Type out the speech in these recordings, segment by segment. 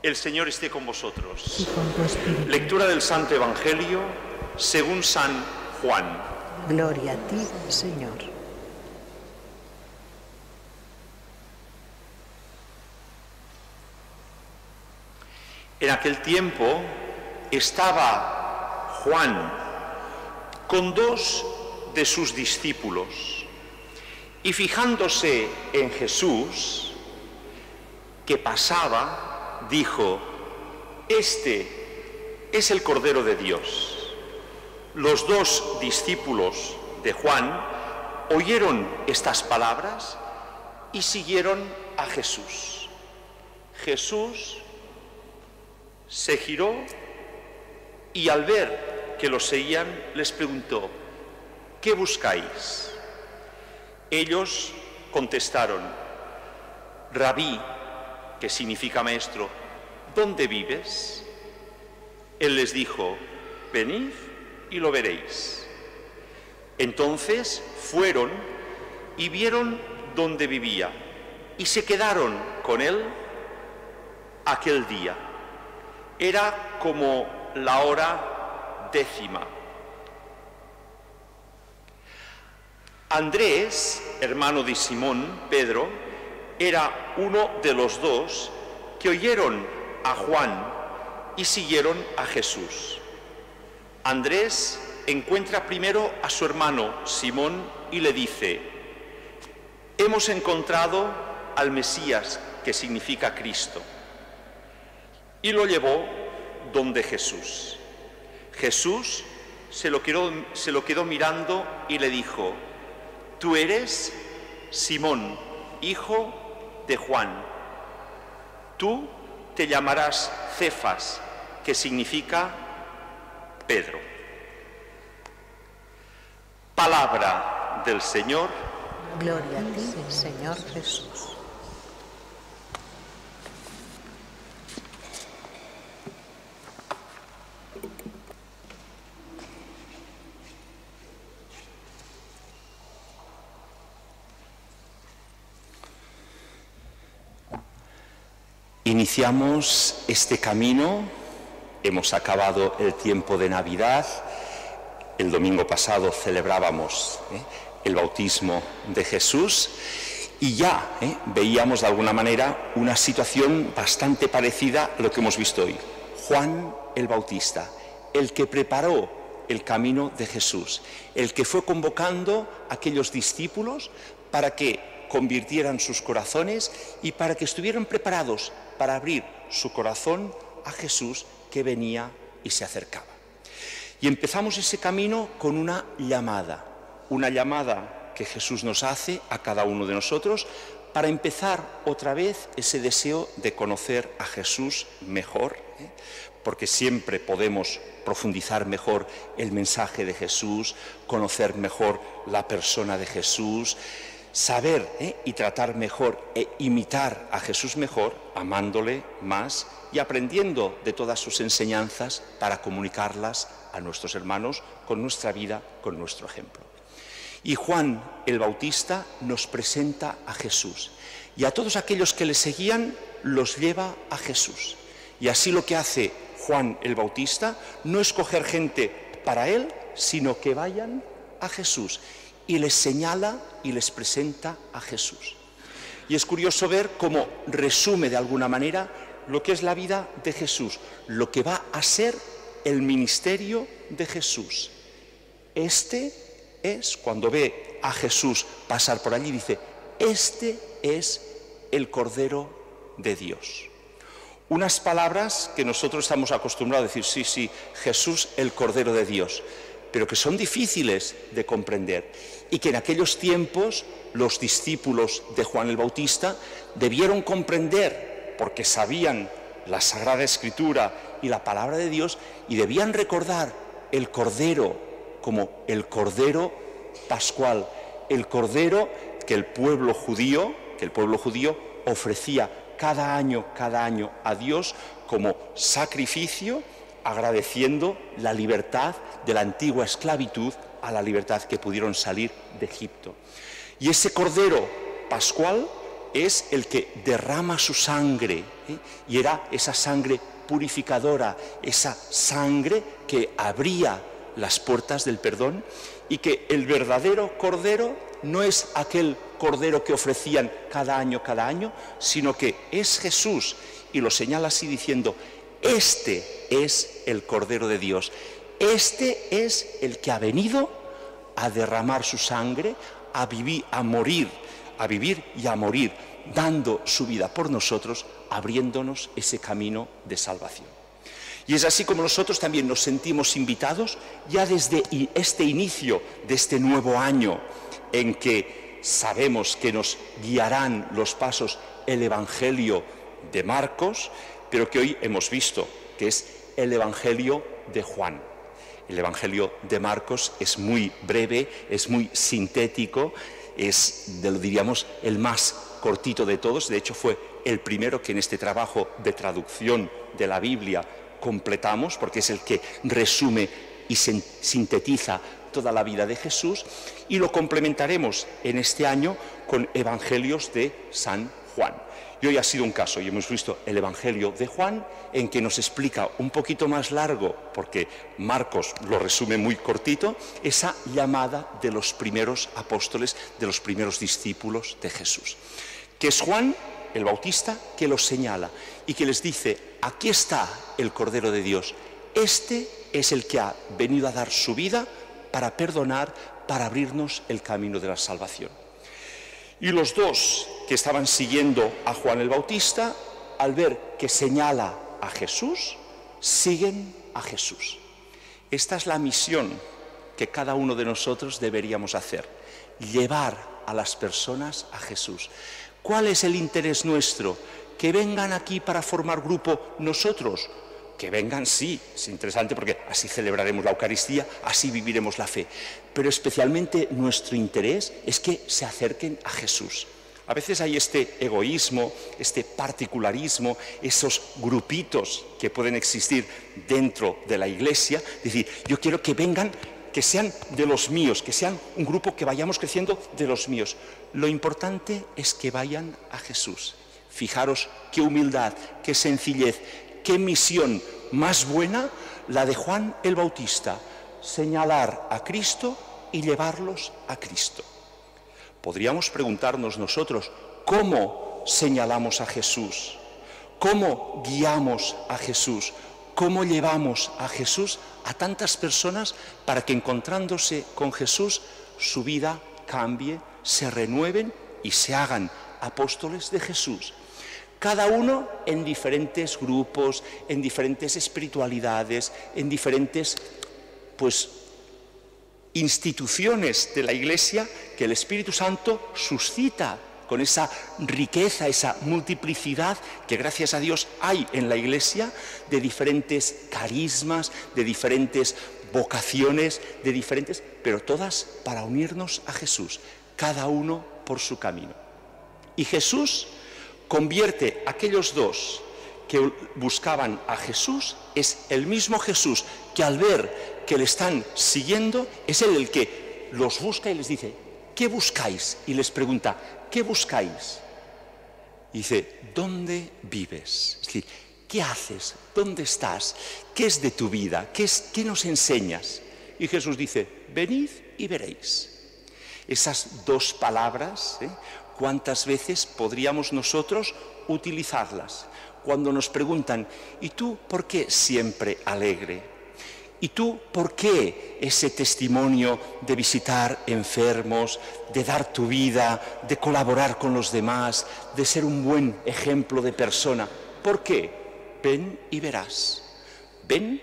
El Señor esté con vosotros. Y con tu espíritu. Lectura del Santo Evangelio según San Juan. Gloria a ti, Señor. En aquel tiempo estaba Juan con dos de sus discípulos y fijándose en Jesús que pasaba, dijo: Este es el Cordero de Dios. Los dos discípulos de Juan oyeron estas palabras y siguieron a Jesús. Jesús se giró y al ver que los seguían les preguntó: ¿qué buscáis? Ellos contestaron: Rabí, que significa maestro, ¿dónde vives? Él les dijo: venid y lo veréis. Entonces fueron y vieron dónde vivía y se quedaron con él aquel día. Era como la hora 10:00. Andrés, hermano de Simón, Pedro, era uno de los dos que oyeron a Juan y siguieron a Jesús. Andrés encuentra primero a su hermano Simón y le dice: hemos encontrado al Mesías, que significa Cristo. Y lo llevó donde Jesús. Jesús se lo quedó mirando y le dijo: tú eres Simón, hijo de Juan. Tú te llamarás Cefas, que significa Pedro. Palabra del Señor. Gloria a ti, Señor Jesús. Iniciamos este camino, hemos acabado el tiempo de Navidad, el domingo pasado celebrábamos el bautismo de Jesús y ya veíamos de alguna manera una situación bastante parecida a lo que hemos visto hoy. Juan el Bautista, el que preparó el camino de Jesús, el que fue convocando a aquellos discípulos para que convirtieran sus corazones y para que estuvieran preparados para abrir su corazón a Jesús que venía y se acercaba. Y empezamos ese camino con una llamada que Jesús nos hace a cada uno de nosotros para empezar otra vez ese deseo de conocer a Jesús mejor, porque siempre podemos profundizar mejor el mensaje de Jesús, conocer mejor la persona de Jesús, saber y tratar mejor e imitar a Jesús mejor, amándole más y aprendiendo de todas sus enseñanzas para comunicarlas a nuestros hermanos con nuestra vida, con nuestro ejemplo. Y Juan el Bautista nos presenta a Jesús y a todos aquellos que le seguían los lleva a Jesús. Y así lo que hace Juan el Bautista no es coger gente para él, sino que vayan a Jesús. Y les señala y les presenta a Jesús. Y es curioso ver cómo resume de alguna manera lo que es la vida de Jesús, lo que va a ser el ministerio de Jesús. Este es, cuando ve a Jesús pasar por allí, dice: este es el Cordero de Dios. Unas palabras que nosotros estamos acostumbrados a decir: sí, Jesús el Cordero de Dios, pero que son difíciles de comprender y que en aquellos tiempos los discípulos de Juan el Bautista debieron comprender porque sabían la Sagrada Escritura y la Palabra de Dios y debían recordar el Cordero como el Cordero Pascual, el Cordero que el pueblo judío ofrecía cada año a Dios como sacrificio, agradeciendo la libertad de la antigua esclavitud a la libertad que pudieron salir de Egipto. Y ese Cordero Pascual es el que derrama su sangre, y era esa sangre purificadora, esa sangre que abría las puertas del perdón, y que el verdadero cordero no es aquel cordero que ofrecían cada año, sino que es Jesús, y lo señala así diciendo: este es el Cordero de Dios, este es el que ha venido a derramar su sangre, a vivir y a morir, dando su vida por nosotros, abriéndonos ese camino de salvación. Y es así como nosotros también nos sentimos invitados, ya desde este inicio de este nuevo año, en que sabemos que nos guiarán los pasos el Evangelio de Marcos, pero que hoy hemos visto que es el Evangelio de Juan. El Evangelio de Marcos es muy breve, es muy sintético, es, diríamos, el más cortito de todos. De hecho, fue el primero que en este trabajo de traducción de la Biblia completamos, porque es el que resume y sintetiza toda la vida de Jesús, y lo complementaremos en este año con Evangelios de San Juan. Y hoy ha sido un caso, y hemos visto el Evangelio de Juan, en que nos explica un poquito más largo, porque Marcos lo resume muy cortito, esa llamada de los primeros apóstoles, de los primeros discípulos de Jesús, que es Juan el Bautista que los señala y que les dice: aquí está el Cordero de Dios, este es el que ha venido a dar su vida para perdonar, para abrirnos el camino de la salvación. Y los dos que estaban siguiendo a Juan el Bautista, al ver que señala a Jesús, siguen a Jesús. Esta es la misión que cada uno de nosotros deberíamos hacer: llevar a las personas a Jesús. ¿Cuál es el interés nuestro? ¿Que vengan aquí para formar grupo nosotros? Que vengan, sí, es interesante, porque así celebraremos la Eucaristía, así viviremos la fe. Pero especialmente nuestro interés es que se acerquen a Jesús. A veces hay este egoísmo, este particularismo, esos grupitos que pueden existir dentro de la Iglesia. Es decir, yo quiero que vengan, que sean de los míos, que sean un grupo que vayamos creciendo de los míos. Lo importante es que vayan a Jesús. Fijaros qué humildad, qué sencillez, qué misión más buena la de Juan el Bautista: señalar a Cristo y llevarlos a Cristo. Podríamos preguntarnos nosotros: ¿cómo señalamos a Jesús? ¿Cómo guiamos a Jesús? ¿Cómo llevamos a Jesús a tantas personas para que, encontrándose con Jesús, su vida cambie, se renueven y se hagan apóstoles de Jesús? Cada uno en diferentes grupos, en diferentes espiritualidades, en diferentes instituciones de la Iglesia que el Espíritu Santo suscita con esa riqueza, esa multiplicidad que gracias a Dios hay en la Iglesia, de diferentes carismas, de diferentes vocaciones, pero todas para unirnos a Jesús, cada uno por su camino. Y Jesús convierte a aquellos dos que buscaban a Jesús, es el mismo Jesús que, al ver que le están siguiendo, es él el que los busca y les dice: ¿qué buscáis? Y les pregunta: ¿qué buscáis? Y dice: ¿dónde vives? Es decir, ¿qué haces? ¿Dónde estás? ¿Qué es de tu vida? ¿Qué nos enseñas? Y Jesús dice: venid y veréis. Esas dos palabras, ¿cuántas veces podríamos nosotros utilizarlas? Cuando nos preguntan: ¿y tú por qué siempre alegre? ¿Y tú por qué ese testimonio de visitar enfermos, de dar tu vida, de colaborar con los demás, de ser un buen ejemplo de persona? ¿Por qué? Ven y verás. Ven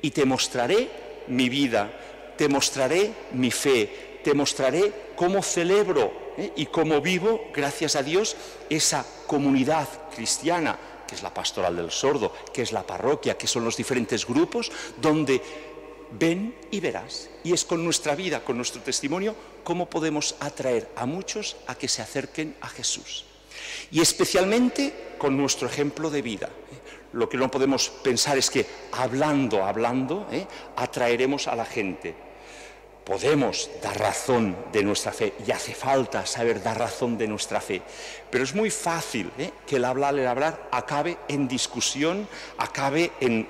y te mostraré mi vida, te mostraré mi fe, te mostraré cómo celebro y cómo vivo, gracias a Dios, esa comunidad cristiana, que es la Pastoral del Sordo, que es la parroquia, que son los diferentes grupos, donde ven y verás. Y es con nuestra vida, con nuestro testimonio, cómo podemos atraer a muchos a que se acerquen a Jesús. Y especialmente con nuestro ejemplo de vida. Lo que no podemos pensar es que hablando, atraeremos a la gente. podemos dar razón de nuestra fe y hace falta saber dar razón de nuestra fe, pero es muy fácil que el hablar acabe en discusión, acabe en...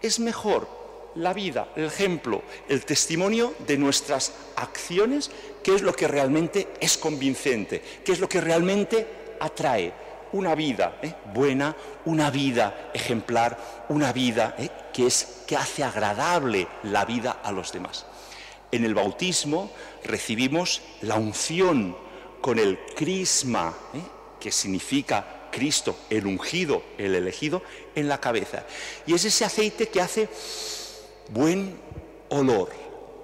Es mejor la vida, el ejemplo, el testimonio de nuestras acciones, que es lo que realmente es convincente, que es lo que realmente atrae. Una vida buena, una vida ejemplar, una vida que hace agradable la vida a los demás. En el bautismo recibimos la unción con el crisma, que significa Cristo, el ungido, el elegido, en la cabeza. Y es ese aceite que hace buen olor.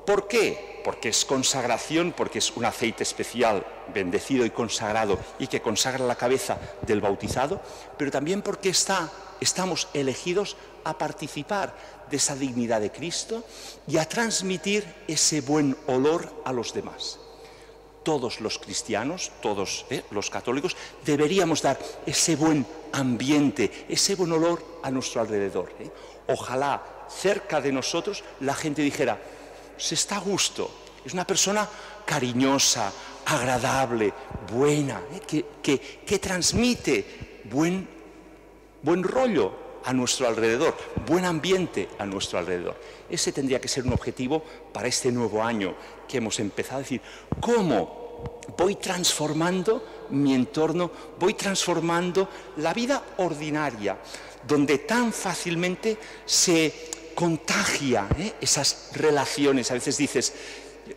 ¿Por qué? Porque es consagración, porque es un aceite especial, bendecido y consagrado, y que consagra la cabeza del bautizado, pero también porque estamos elegidos a participar de esa dignidad de Cristo y a transmitir ese buen olor a los demás. Todos los cristianos, todos los católicos, deberíamos dar ese buen ambiente, ese buen olor a nuestro alrededor. Ojalá cerca de nosotros la gente dijera: se está a gusto, es una persona cariñosa, agradable, buena, que transmite buen rollo a nuestro alrededor, buen ambiente a nuestro alrededor. Ese tendría que ser un objetivo para este nuevo año que hemos empezado a decir: ¿cómo voy transformando mi entorno, voy transformando la vida ordinaria, donde tan fácilmente se contagia esas relaciones? A veces dices,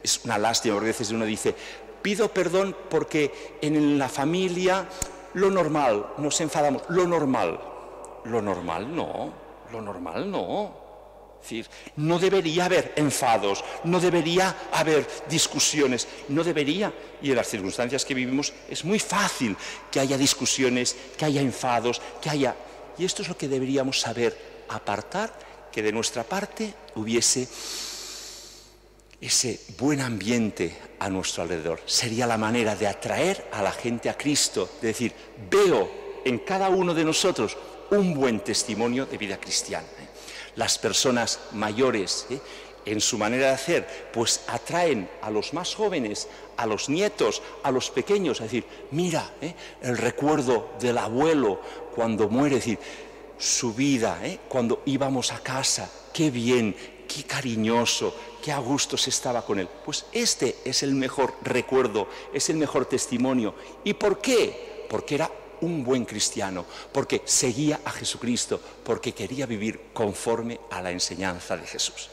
es una lástima, porque a veces uno dice: pido perdón porque en la familia lo normal, nos enfadamos, lo normal no. Es decir, no debería haber enfados, no debería haber discusiones, no debería. Y en las circunstancias que vivimos es muy fácil que haya discusiones, que haya enfados, Y esto es lo que deberíamos saber apartar, que de nuestra parte hubiese ese buen ambiente a nuestro alrededor. Sería la manera de atraer a la gente a Cristo, de decir: veo en cada uno de nosotros un buen testimonio de vida cristiana. Las personas mayores, en su manera de hacer, pues atraen a los más jóvenes, a los nietos, a los pequeños, a decir: mira, el recuerdo del abuelo cuando muere, es decir, su vida, cuando íbamos a casa, qué bien, qué cariñoso, qué a gusto se estaba con él. Pues este es el mejor recuerdo, es el mejor testimonio. ¿Y por qué? Porque era un buen cristiano, porque seguía a Jesucristo, porque quería vivir conforme a la enseñanza de Jesús.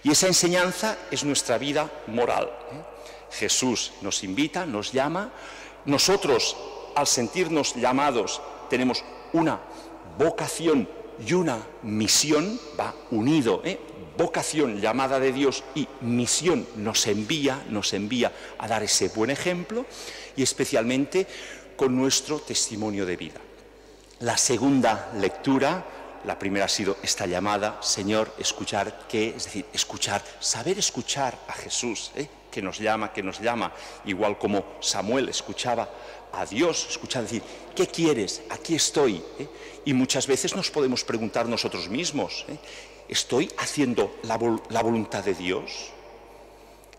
Y esa enseñanza es nuestra vida moral. Jesús nos invita, nos llama. Nosotros, al sentirnos llamados, tenemos una vocación y una misión, va unido, vocación, llamada de Dios, y misión, nos envía a dar ese buen ejemplo, y especialmente con nuestro testimonio de vida. La segunda lectura, la primera ha sido esta llamada: Señor, escuchar, ¿qué? Es decir, escuchar, saber escuchar a Jesús, que nos llama, igual como Samuel escuchaba a Dios, escuchar, decir: ¿qué quieres? Aquí estoy. Y muchas veces nos podemos preguntar nosotros mismos: ¿estoy haciendo la voluntad de Dios?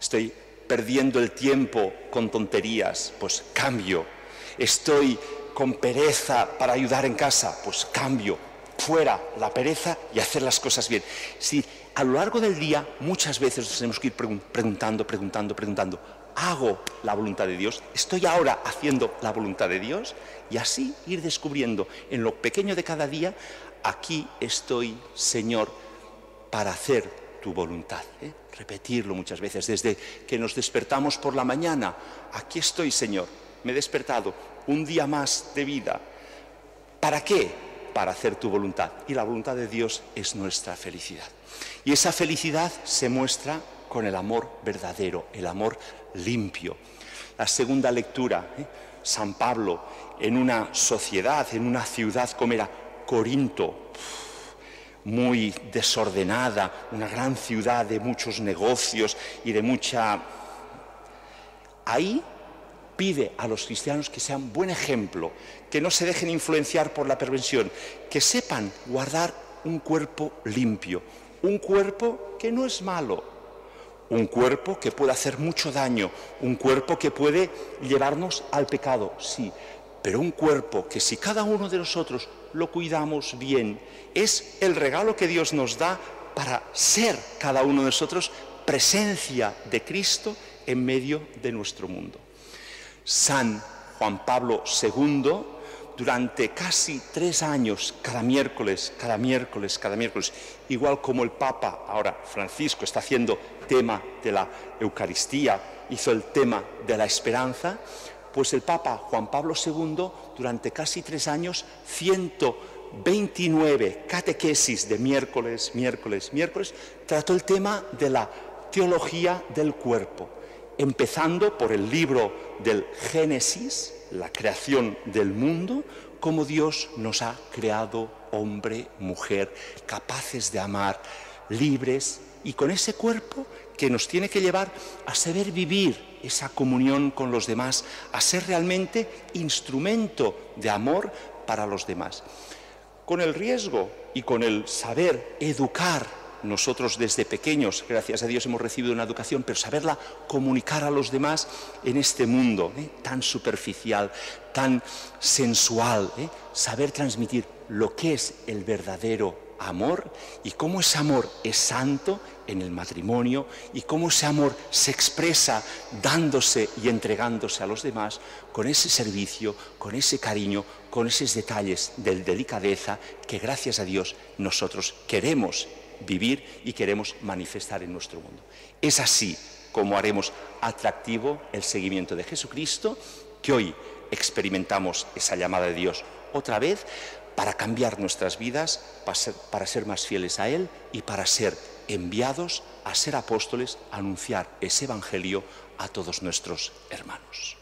¿Estoy perdiendo el tiempo con tonterías? Pues cambio. ¿Estoy con pereza para ayudar en casa? Pues cambio, fuera la pereza y hacer las cosas bien. Si a lo largo del día muchas veces nos tenemos que ir preguntando, ¿hago la voluntad de Dios? ¿Estoy ahora haciendo la voluntad de Dios? Y así ir descubriendo en lo pequeño de cada día: aquí estoy, Señor, para hacer tu voluntad. Repetirlo muchas veces, desde que nos despertamos por la mañana: aquí estoy, Señor, me he despertado, un día más de vida. ¿Para qué? Para hacer tu voluntad. Y la voluntad de Dios es nuestra felicidad. Y esa felicidad se muestra con el amor verdadero, el amor limpio. La segunda lectura, San Pablo, en una sociedad, en una ciudad como era Corinto, muy desordenada, una gran ciudad de muchos negocios y de mucha... Ahí pide a los cristianos que sean buen ejemplo, que no se dejen influenciar por la perversión, que sepan guardar un cuerpo limpio, un cuerpo que no es malo, un cuerpo que puede hacer mucho daño, un cuerpo que puede llevarnos al pecado, sí, pero un cuerpo que si cada uno de nosotros lo cuidamos bien, es el regalo que Dios nos da para ser cada uno de nosotros presencia de Cristo en medio de nuestro mundo. San Juan Pablo II, durante casi 3 años, cada miércoles, igual como el Papa, ahora Francisco, está haciendo tema de la Eucaristía, hizo el tema de la esperanza, pues el Papa Juan Pablo II, durante casi 3 años, 129 catequesis de miércoles, trató el tema de la teología del cuerpo, empezando por el libro del Génesis, la creación del mundo, cómo Dios nos ha creado hombre, mujer, capaces de amar, libres, y con ese cuerpo que nos tiene que llevar a saber vivir esa comunión con los demás, a ser realmente instrumento de amor para los demás. Con el riesgo y con el saber educar, nosotros desde pequeños, gracias a Dios, hemos recibido una educación, pero saberla comunicar a los demás en este mundo tan superficial, tan sensual, saber transmitir lo que es el verdadero amor y cómo ese amor es santo en el matrimonio y cómo ese amor se expresa dándose y entregándose a los demás con ese servicio, con ese cariño, con esos detalles de delicadeza que gracias a Dios nosotros queremos vivir y queremos manifestar en nuestro mundo. Es así como haremos atractivo el seguimiento de Jesucristo, que hoy experimentamos esa llamada de Dios otra vez para cambiar nuestras vidas, para ser más fieles a Él y para ser enviados a ser apóstoles, a anunciar ese evangelio a todos nuestros hermanos.